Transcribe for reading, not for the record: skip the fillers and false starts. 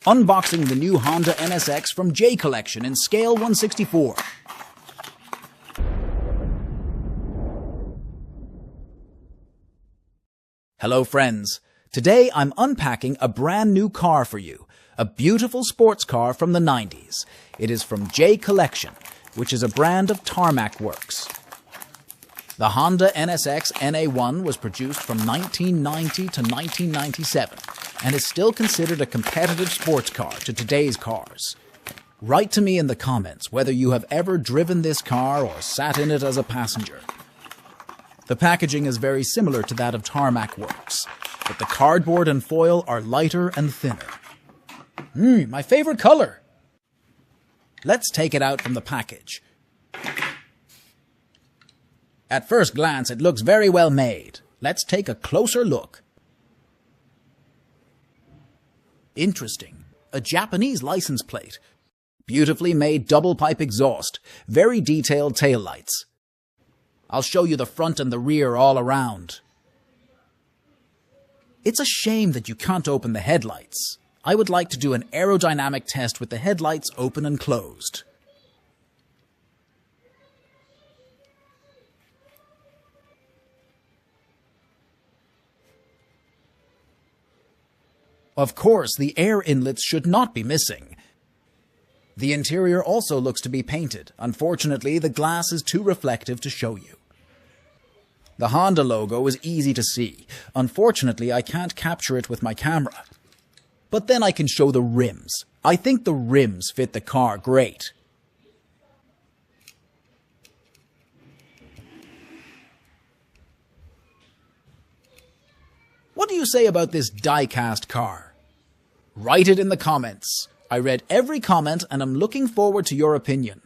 Unboxing the new Honda NSX from J Collection in scale 1/64. Hello friends, today I'm unpacking a brand new car for you, a beautiful sports car from the 90s. It is from J Collection, which is a brand of Tarmac works. The Honda NSX NA1 was produced from 1990 to 1997 and is still considered a competitive sports car to today's cars. Write to me in the comments whether you have ever driven this car or sat in it as a passenger. The packaging is very similar to that of Tarmac works, but the cardboard and foil are lighter and thinner. My favorite color! Let's take it out from the package. At first glance, it looks very well made. Let's take a closer look. Interesting. A Japanese license plate. Beautifully made double pipe exhaust. Very detailed taillights. I'll show you the front and the rear all around. It's a shame that you can't open the headlights. I would like to do an aerodynamic test with the headlights open and closed. Of course, the air inlets should not be missing. The interior also looks to be painted. Unfortunately, the glass is too reflective to show you. The Honda logo is easy to see. Unfortunately, I can't capture it with my camera. But then I can show the rims. I think the rims fit the car great. What do you say about this die-cast car? Write it in the comments. I read every comment and I'm looking forward to your opinion.